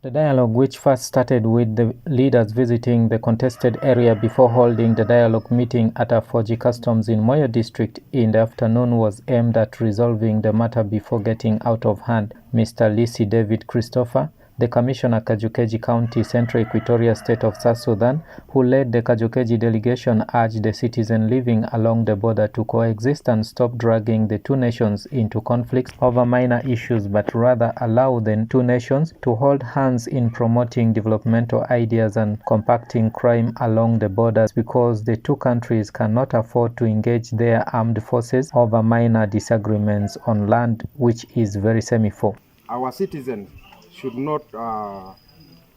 The dialogue, which first started with the leaders visiting the contested area before holding the dialogue meeting at Afoji Customs in Moyo district in the afternoon, was aimed at resolving the matter before getting out of hand. Mr. Lisi David Christopher, the Commissioner Kajukeji County, Central Equatoria State of South Sudan, who led the Kajukeji delegation, urged the citizens living along the border to coexist and stop dragging the two nations into conflicts over minor issues, but rather allow the two nations to hold hands in promoting developmental ideas and compacting crime along the borders, because the two countries cannot afford to engage their armed forces over minor disagreements on land which is very semi-full. Our citizens should not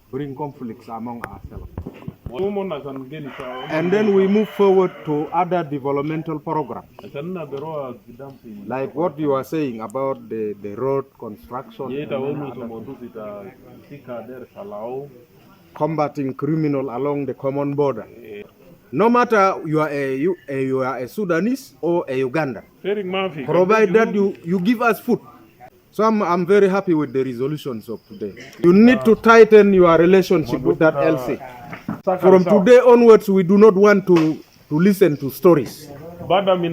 bring conflicts among ourselves. And then we move forward to other developmental programs, like what you are saying about the road construction, combating criminal along the common border. No matter you are a Sudanese or a Uganda, provided that you give us food. So I'm very happy with the resolutions of today. You need to tighten your relationship with that LC. From today onwards, we do not want to listen to stories. The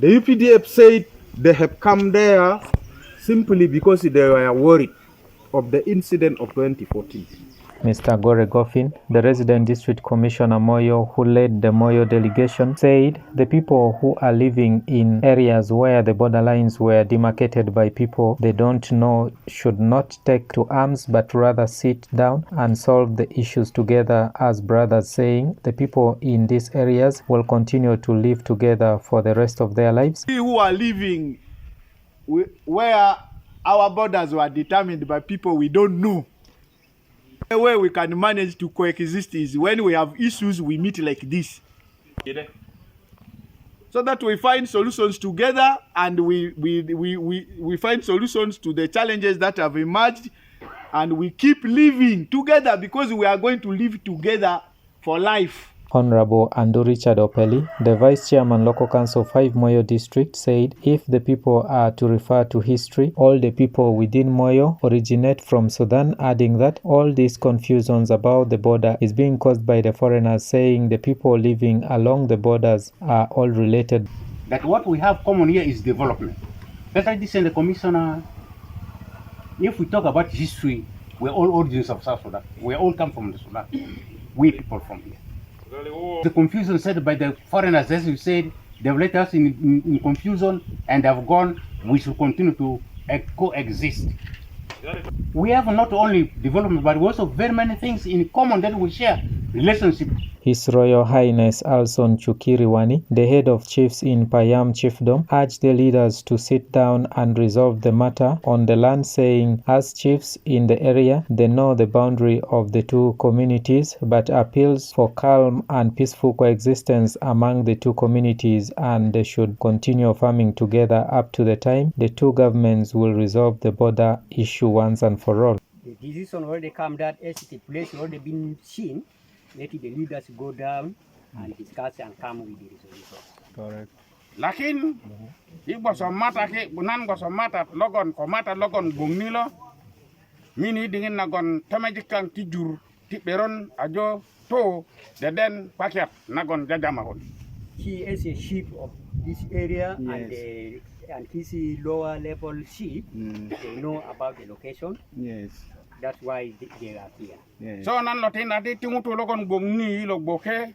UPDF said they have come there simply because they were worried of the incident of 2014. Mr. Gore Goffin, the resident district commissioner Moyo, who led the Moyo delegation, said the people who are living in areas where the borderlines were demarcated by people they don't know should not take to arms, but rather sit down and solve the issues together as brothers, saying the people in these areas will continue to live together for the rest of their lives. We who are living where our borders were determined by people we don't know. The way we can manage to coexist is when we have issues, we meet like this, so that we find solutions together, and we find solutions to the challenges that have emerged, and we keep living together because we are going to live together for life. Honorable Andu Richard Opeli, the Vice Chairman Local Council 5 Moyo District, said if the people are to refer to history, all the people within Moyo originate from Sudan, adding that all these confusions about the border is being caused by the foreigners, saying the people living along the borders are all related. That what we have common here is development. That's like this, and the Commissioner, if we talk about history, we're all origins of South Sudan. We all come from the Sudan. We people from here. The confusion said by the foreigners, as you said, they've left us in confusion and have gone. We should continue to coexist. We have not only development, but also very many things in common that we share. Relationship. His Royal Highness Alson Chukiriwani, the head of chiefs in Payam Chiefdom, urged the leaders to sit down and resolve the matter on the land, saying as chiefs in the area, they know the boundary of the two communities, but appeals for calm and peaceful coexistence among the two communities, and they should continue farming together up to the time the two governments will resolve the border issue once and for all. The decision already come that as the place already been seen. Let the leaders go down and discuss and come with the resolution. Correct. Lakin, ibo somata ke bunan go somata logon komata logon bungnilo. Mini dingin nagon tamajikang tijur tiperon ajo to den paket nagon jajamahon. He is a chief of this area, Yes. and he's a lower level chief. They know about the location. Yes. That's why they are here. Yes. So nan lotin ati tingutu logon bungni lo boke.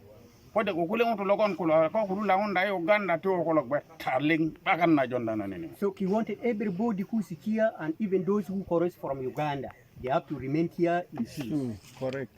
Pode kukule ngutu logon kulo ko kulu Uganda Uganda to ko lok betarling bagan na jonda na nini. So he wanted everybody who's here, and even those who cross from Uganda, they have to remain here in peace. Correct.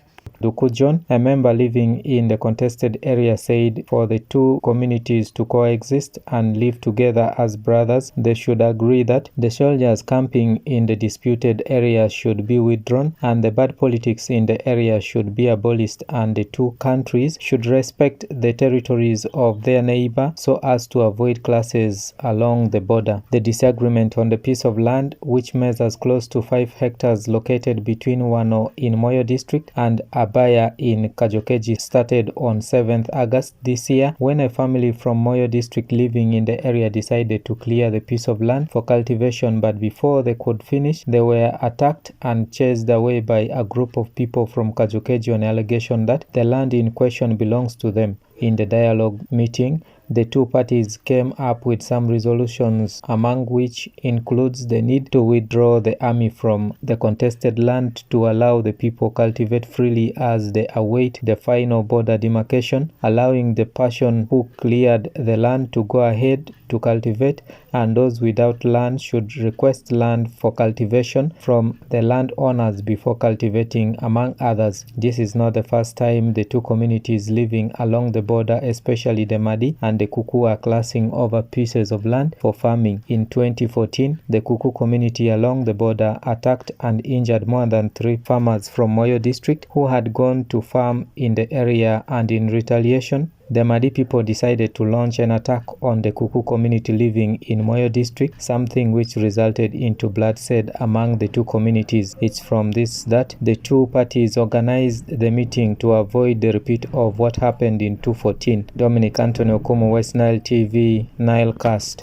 Duku John, a member living in the contested area, said for the two communities to coexist and live together as brothers, they should agree that the soldiers camping in the disputed area should be withdrawn and the bad politics in the area should be abolished, and the two countries should respect the territories of their neighbor so as to avoid clashes along the border. The disagreement on the piece of land, which measures close to 5 hectares located between Wano in Moyo district and Abaya in Kajokeji started on 7th August this year when a family from Moyo district living in the area decided to clear the piece of land for cultivation, but before they could finish, they were attacked and chased away by a group of people from Kajokeji on allegation that the land in question belongs to them. In the dialogue meeting, the two parties came up with some resolutions, among which includes the need to withdraw the army from the contested land to allow the people cultivate freely as they await the final border demarcation, allowing the person who cleared the land to go ahead to cultivate, and those without land should request land for cultivation from the landowners before cultivating, among others. This is not the first time the two communities living along the border, especially the Madi and the Kuku, are clashing over pieces of land for farming. In 2014, the Kuku community along the border attacked and injured more than 3 farmers from Moyo district who had gone to farm in the area, and in retaliation, the Madi people decided to launch an attack on the Kuku community living in Moyo district, something which resulted into bloodshed among the two communities. It's from this that the two parties organized the meeting to avoid the repeat of what happened in 2014. Dominic Anthony Okumu, West Nile TV, Nilecast.